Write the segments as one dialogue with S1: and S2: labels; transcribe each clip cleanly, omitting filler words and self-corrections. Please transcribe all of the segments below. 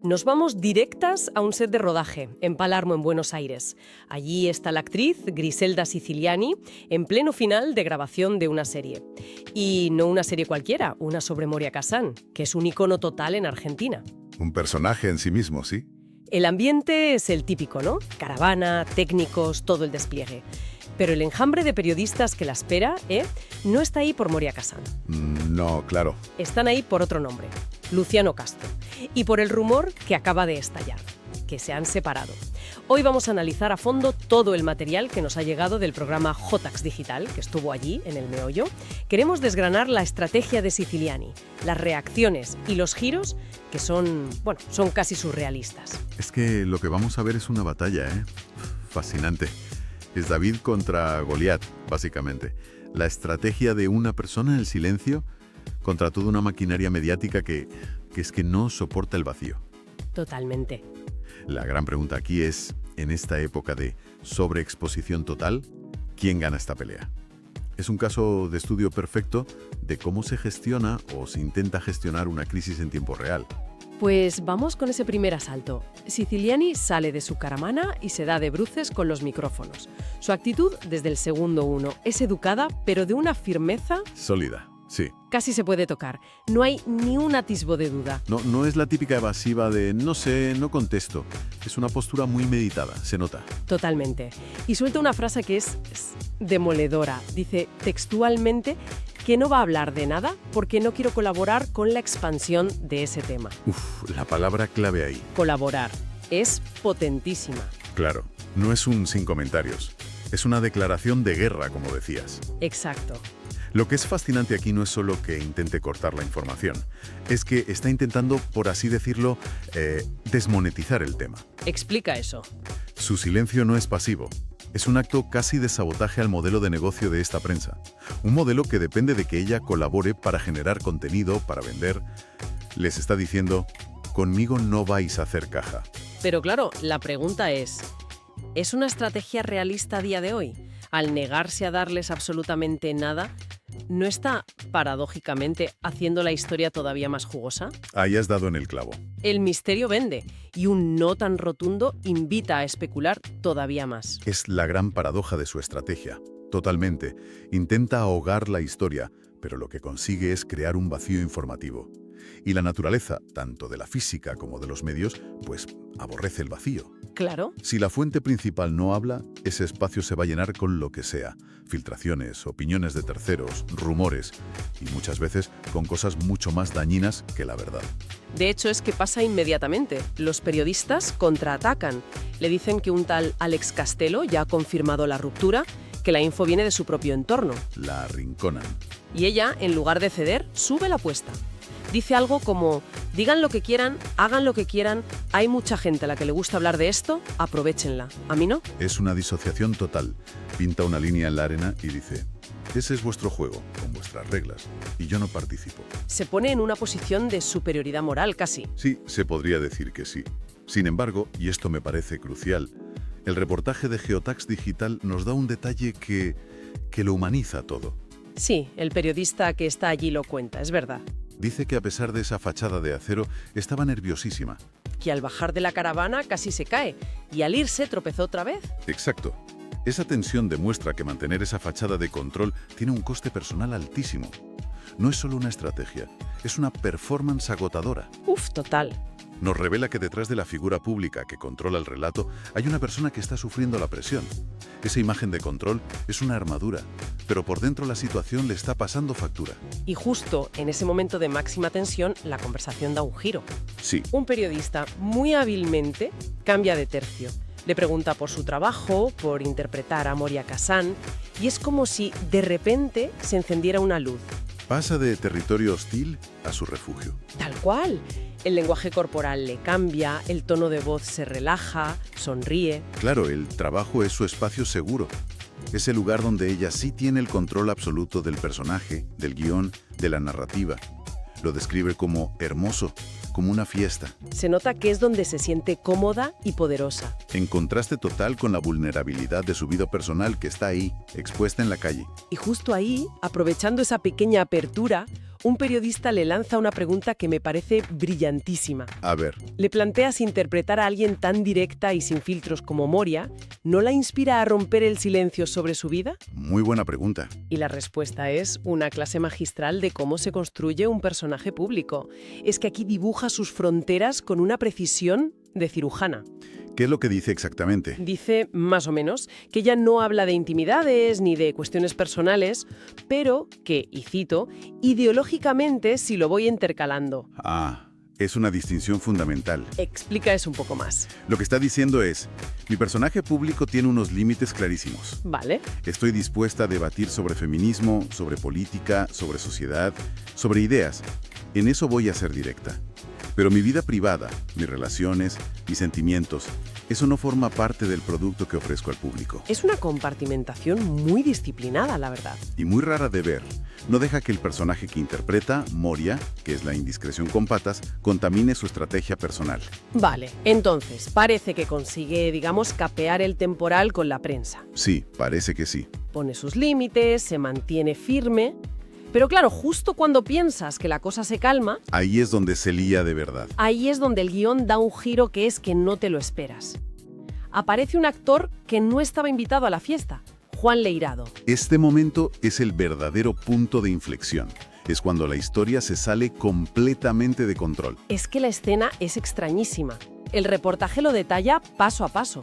S1: Nos vamos directas a un set de rodaje, en Palermo, en Buenos Aires. Allí está la actriz Griselda Siciliani, en pleno final de grabación de una serie. Y no una serie cualquiera, una sobre Moria Kazan, que es un icono total en Argentina.
S2: Un personaje en sí mismo, ¿sí?
S1: El ambiente es el típico, ¿no? Caravana, técnicos, todo el despliegue. Pero el enjambre de periodistas que la espera, no está ahí por Moria Kazan.
S2: No, claro.
S1: Están ahí por otro nombre, Luciano Castro. Y por el rumor que acaba de estallar, que se han separado. Hoy vamos a analizar a fondo todo el material que nos ha llegado del programa Jotax Digital, que estuvo allí, en el meollo. Queremos desgranar la estrategia de Siciliani, las reacciones y los giros que son casi surrealistas.
S2: Es que lo que vamos a ver es una batalla, Fascinante. Es David contra Goliat, básicamente. La estrategia de una persona en el silencio contra toda una maquinaria mediática que es que no soporta el vacío.
S1: Totalmente.
S2: La gran pregunta aquí es, en esta época de sobreexposición total, ¿quién gana esta pelea? Es un caso de estudio perfecto de cómo se gestiona o se intenta gestionar una crisis en tiempo real.
S1: Pues vamos con ese primer asalto. Siciliani sale de su caravana y se da de bruces con los micrófonos. Su actitud desde el segundo uno es educada, pero de una firmeza
S2: Sólida, sí.
S1: casi se puede tocar. No hay ni un atisbo de duda.
S2: No es la típica evasiva de no sé, no contesto. Es una postura muy meditada, se nota.
S1: Totalmente. Y suelta una frase que es demoledora. Dice textualmente que no va a hablar de nada porque no quiero colaborar con la expansión de ese tema.
S2: La palabra clave ahí.
S1: Colaborar. Es potentísima.
S2: Claro, no es un sin comentarios. Es una declaración de guerra, como decías.
S1: Exacto.
S2: Lo que es fascinante aquí no es solo que intente cortar la información, es que está intentando, por así decirlo, desmonetizar el tema.
S1: Explica eso.
S2: Su silencio no es pasivo. Es un acto casi de sabotaje al modelo de negocio de esta prensa. Un modelo que depende de que ella colabore para generar contenido, para vender. Les está diciendo, conmigo no vais a hacer caja.
S1: Pero claro, la pregunta ¿es una estrategia realista a día de hoy? Al negarse a darles absolutamente nada, ¿no está, paradójicamente, haciendo la historia todavía más jugosa?
S2: Ahí has dado en el clavo.
S1: El misterio vende, y un no tan rotundo invita a especular todavía más.
S2: Es la gran paradoja de su estrategia. Totalmente. Intenta ahogar la historia, pero lo que consigue es crear un vacío informativo. Y la naturaleza, tanto de la física como de los medios, pues aborrece el vacío.
S1: Claro.
S2: Si la fuente principal no habla, ese espacio se va a llenar con lo que sea. Filtraciones, opiniones de terceros, rumores y muchas veces con cosas mucho más dañinas que la verdad.
S1: De hecho, es que pasa inmediatamente. Los periodistas contraatacan. Le dicen que un tal Alex Castelo ya ha confirmado la ruptura, que la info viene de su propio entorno.
S2: La arrinconan.
S1: Y ella, en lugar de ceder, sube la apuesta. Dice algo como, digan lo que quieran, hagan lo que quieran, hay mucha gente a la que le gusta hablar de esto, aprovéchenla. ¿A mí no?
S2: Es una disociación total. Pinta una línea en la arena y dice, ese es vuestro juego, con vuestras reglas, y yo no participo.
S1: Se pone en una posición de superioridad moral, casi.
S2: Sí, se podría decir que sí. Sin embargo, y esto me parece crucial, el reportaje de Geotax Digital nos da un detalle que lo humaniza todo.
S1: Sí, el periodista que está allí lo cuenta, es verdad.
S2: Dice que a pesar de esa fachada de acero, estaba nerviosísima.
S1: Que al bajar de la caravana casi se cae, y al irse tropezó otra vez.
S2: Exacto. Esa tensión demuestra que mantener esa fachada de control tiene un coste personal altísimo. No es solo una estrategia, es una performance agotadora.
S1: Total.
S2: Nos revela que detrás de la figura pública que controla el relato hay una persona que está sufriendo la presión. Esa imagen de control es una armadura, pero por dentro la situación le está pasando factura.
S1: Y justo en ese momento de máxima tensión, la conversación da un giro.
S2: Sí.
S1: Un periodista muy hábilmente cambia de tercio. Le pregunta por su trabajo, por interpretar a Moria Kazan, y es como si de repente se encendiera una luz.
S2: Pasa de territorio hostil a su refugio.
S1: Tal cual. El lenguaje corporal le cambia, el tono de voz se relaja, sonríe.
S2: Claro, el trabajo es su espacio seguro. Es el lugar donde ella sí tiene el control absoluto del personaje, del guión, de la narrativa. Lo describe como hermoso, como una fiesta.
S1: Se nota que es donde se siente cómoda y poderosa.
S2: En contraste total con la vulnerabilidad de su vida personal que está ahí, expuesta en la calle.
S1: Y justo ahí, aprovechando esa pequeña apertura, un periodista le lanza una pregunta que me parece brillantísima.
S2: A ver,
S1: Le plantea si interpretar a alguien tan directa y sin filtros como Moria no la inspira a romper el silencio sobre su vida.
S2: muy buena pregunta.
S1: Y la respuesta es una clase magistral de cómo se construye un personaje público. Es que aquí dibuja sus fronteras con una precisión de cirujana.
S2: ¿Qué es lo que dice exactamente?
S1: Dice, más o menos, que ella no habla de intimidades ni de cuestiones personales, pero que, y cito, ideológicamente sí lo voy intercalando.
S2: Ah, es una distinción fundamental.
S1: Explica eso un poco más.
S2: Lo que está diciendo es, mi personaje público tiene unos límites clarísimos.
S1: ¿Vale?
S2: Estoy dispuesta a debatir sobre feminismo, sobre política, sobre sociedad, sobre ideas. En eso voy a ser directa. Pero mi vida privada, mis relaciones, mis sentimientos, eso no forma parte del producto que ofrezco al público.
S1: Es una compartimentación muy disciplinada, la verdad.
S2: Y muy rara de ver. No deja que el personaje que interpreta, Moria, que es la indiscreción con patas, contamine su estrategia personal.
S1: Vale, entonces, parece que consigue, digamos, capear el temporal con la prensa.
S2: Sí, parece que sí.
S1: Pone sus límites, se mantiene firme. Pero claro, justo cuando piensas que la cosa se calma,
S2: Ahí es donde se lía de verdad.
S1: ahí es donde el guión da un giro que es que no te lo esperas. Aparece un actor que no estaba invitado a la fiesta, Juan Leirado.
S2: Este momento es el verdadero punto de inflexión. Es cuando la historia se sale completamente de control.
S1: Es que la escena es extrañísima. El reportaje lo detalla paso a paso.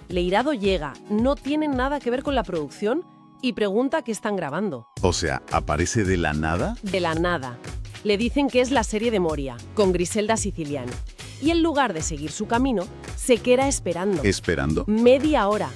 S1: Leirado llega, no tiene nada que ver con la producción y pregunta qué están grabando.
S2: O sea, ¿aparece de la nada?
S1: De la nada. Le dicen que es la serie de Moria, con Griselda Siciliani. Y en lugar de seguir su camino, se queda esperando.
S2: Esperando.
S1: Media hora.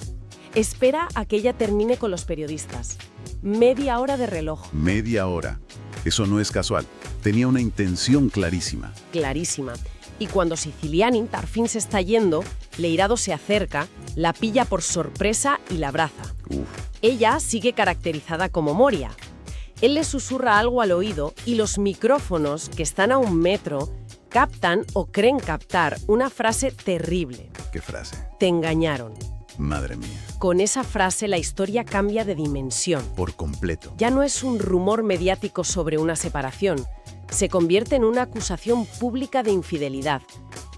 S1: Espera a que ella termine con los periodistas. Media hora de reloj.
S2: Media hora. Eso no es casual. Tenía una intención clarísima.
S1: Clarísima. Y cuando Siciliani por fin se está yendo, Leirado se acerca, la pilla por sorpresa y la abraza.
S2: Uf.
S1: Ella sigue caracterizada como Moria. Él le susurra algo al oído y los micrófonos, que están a 1 metro, captan o creen captar una frase terrible.
S2: ¿Qué frase?
S1: Te engañaron.
S2: Madre mía.
S1: Con esa frase la historia cambia de dimensión.
S2: Por completo.
S1: Ya no es un rumor mediático sobre una separación. Se convierte en una acusación pública de infidelidad,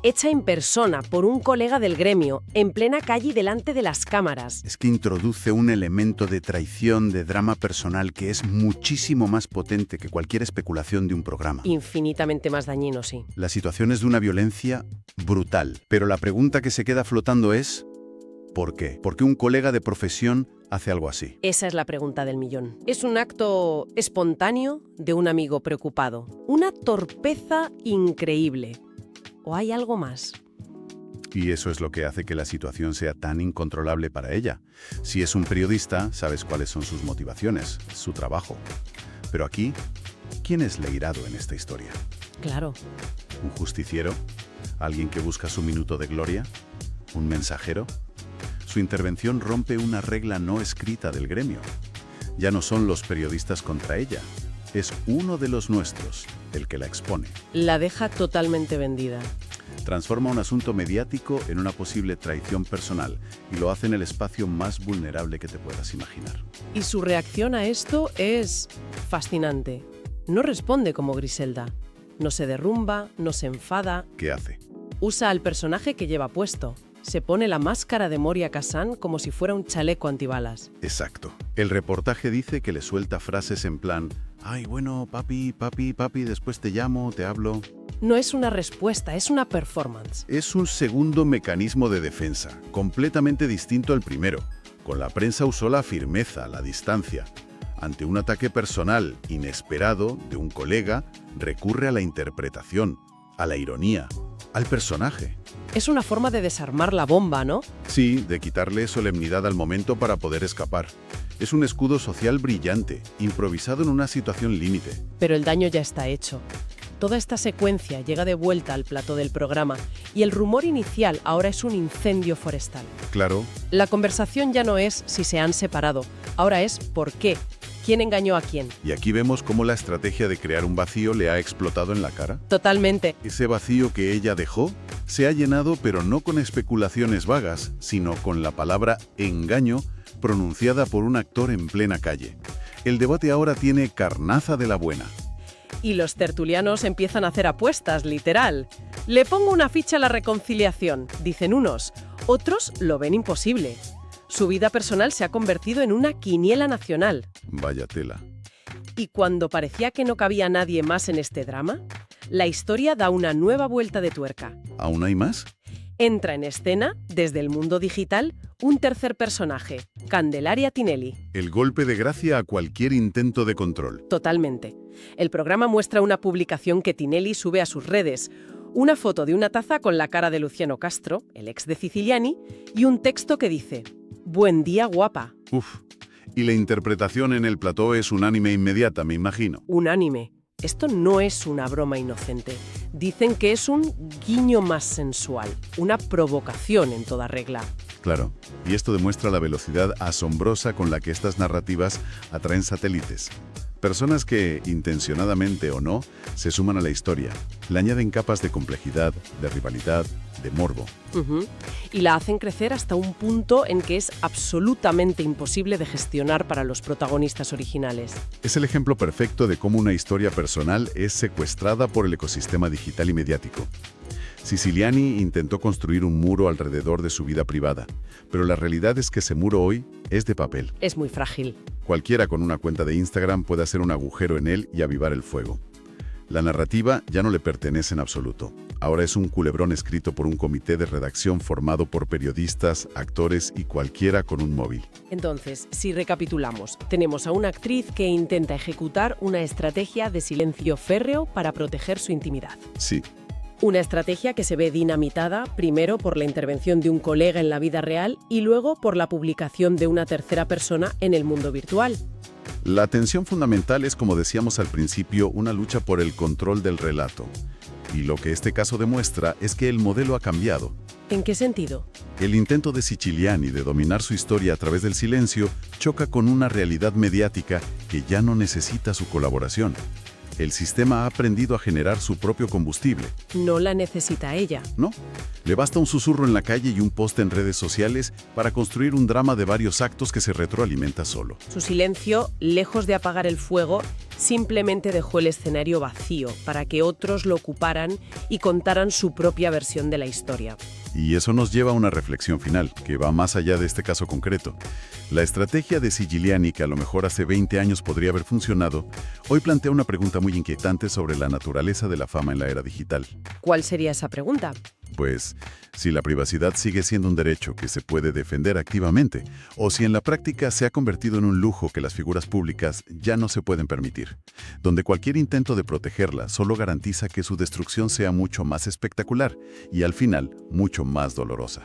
S1: hecha en persona por un colega del gremio, en plena calle delante de las cámaras.
S2: Es que introduce un elemento de traición, de drama personal que es muchísimo más potente que cualquier especulación de un programa.
S1: Infinitamente más dañino, sí.
S2: La situación es de una violencia brutal. Pero la pregunta que se queda flotando es, ¿por qué? ¿Por qué un colega de profesión hace algo así?
S1: Esa es la pregunta del millón. ¿Es un acto espontáneo de un amigo preocupado? ¿Una torpeza increíble? ¿O hay algo más?
S2: Y eso es lo que hace que la situación sea tan incontrolable para ella. Si es un periodista, sabes cuáles son sus motivaciones, su trabajo. Pero aquí, ¿quién es Leirado en esta historia?
S1: Claro.
S2: ¿Un justiciero? ¿Alguien que busca su minuto de gloria? ¿Un mensajero? Su intervención rompe una regla no escrita del gremio. Ya no son los periodistas contra ella. Es uno de los nuestros el que la expone.
S1: La deja totalmente vendida.
S2: Transforma un asunto mediático en una posible traición personal y lo hace en el espacio más vulnerable que te puedas imaginar.
S1: Y su reacción a esto es fascinante. No responde como Griselda. No se derrumba, no se enfada.
S2: ¿Qué hace?
S1: Usa al personaje que lleva puesto. Se pone la máscara de Moria Kazan como si fuera un chaleco antibalas.
S2: Exacto. El reportaje dice que le suelta frases en plan, ay, bueno, papi, después te llamo, te hablo.
S1: No es una respuesta, es una performance.
S2: Es un segundo mecanismo de defensa, completamente distinto al primero. Con la prensa usó la firmeza, la distancia. Ante un ataque personal inesperado de un colega, recurre a la interpretación, a la ironía, al personaje.
S1: Es una forma de desarmar la bomba, ¿no?
S2: Sí, de quitarle solemnidad al momento para poder escapar. Es un escudo social brillante, improvisado en una situación límite.
S1: Pero el daño ya está hecho. Toda esta secuencia llega de vuelta al plató del programa y el rumor inicial ahora es un incendio forestal.
S2: Claro.
S1: La conversación ya no es si se han separado, ahora es por qué. ¿Quién engañó a quién?
S2: Y aquí vemos cómo la estrategia de crear un vacío le ha explotado en la cara.
S1: Totalmente.
S2: Ese vacío que ella dejó se ha llenado, pero no con especulaciones vagas, sino con la palabra engaño pronunciada por un actor en plena calle. El debate ahora tiene carnaza de la buena.
S1: Y los tertulianos empiezan a hacer apuestas, literal. Le pongo una ficha a la reconciliación, dicen unos. Otros lo ven imposible. Su vida personal se ha convertido en una quiniela nacional.
S2: Vaya tela.
S1: Y cuando parecía que no cabía nadie más en este drama, la historia da una nueva vuelta de tuerca.
S2: ¿Aún hay más?
S1: Entra en escena, desde el mundo digital, un tercer personaje, Candelaria Tinelli.
S2: El golpe de gracia a cualquier intento de control.
S1: Totalmente. El programa muestra una publicación que Tinelli sube a sus redes, una foto de una taza con la cara de Luciano Castro, el ex de Siciliani, y un texto que dice: «Buen día, guapa».
S2: Uf. Y la interpretación en el plató es unánime inmediata, me imagino.
S1: Unánime. Esto no es una broma inocente. Dicen que es un guiño más sensual, una provocación en toda regla.
S2: Claro, y esto demuestra la velocidad asombrosa con la que estas narrativas atraen satélites. Personas que, intencionadamente o no, se suman a la historia. Le añaden capas de complejidad, de rivalidad, de morbo.
S1: Y la hacen crecer hasta un punto en que es absolutamente imposible de gestionar para los protagonistas originales.
S2: Es el ejemplo perfecto de cómo una historia personal es secuestrada por el ecosistema digital y mediático. Siciliani intentó construir un muro alrededor de su vida privada, pero la realidad es que ese muro hoy es de papel.
S1: Es muy frágil.
S2: Cualquiera con una cuenta de Instagram puede hacer un agujero en él y avivar el fuego. La narrativa ya no le pertenece en absoluto. Ahora es un culebrón escrito por un comité de redacción formado por periodistas, actores y cualquiera con un móvil.
S1: Entonces, si recapitulamos, tenemos a una actriz que intenta ejecutar una estrategia de silencio férreo para proteger su intimidad.
S2: Sí.
S1: Una estrategia que se ve dinamitada primero por la intervención de un colega en la vida real y luego por la publicación de una tercera persona en el mundo virtual.
S2: La tensión fundamental es, como decíamos al principio, una lucha por el control del relato. Y lo que este caso demuestra es que el modelo ha cambiado.
S1: ¿En qué sentido?
S2: El intento de Siciliani de dominar su historia a través del silencio choca con una realidad mediática que ya no necesita su colaboración. El sistema ha aprendido a generar su propio combustible.
S1: No la necesita ella.
S2: No, le basta un susurro en la calle y un post en redes sociales para construir un drama de varios actos que se retroalimenta solo.
S1: Su silencio, lejos de apagar el fuego, simplemente dejó el escenario vacío para que otros lo ocuparan y contaran su propia versión de la historia.
S2: Y eso nos lleva a una reflexión final, que va más allá de este caso concreto. La estrategia de Siciliani, que a lo mejor hace 20 años podría haber funcionado, hoy plantea una pregunta muy inquietante sobre la naturaleza de la fama en la era digital.
S1: ¿Cuál sería esa pregunta?
S2: Pues, si la privacidad sigue siendo un derecho que se puede defender activamente, o si en la práctica se ha convertido en un lujo que las figuras públicas ya no se pueden permitir, donde cualquier intento de protegerla solo garantiza que su destrucción sea mucho más espectacular y al final mucho más dolorosa.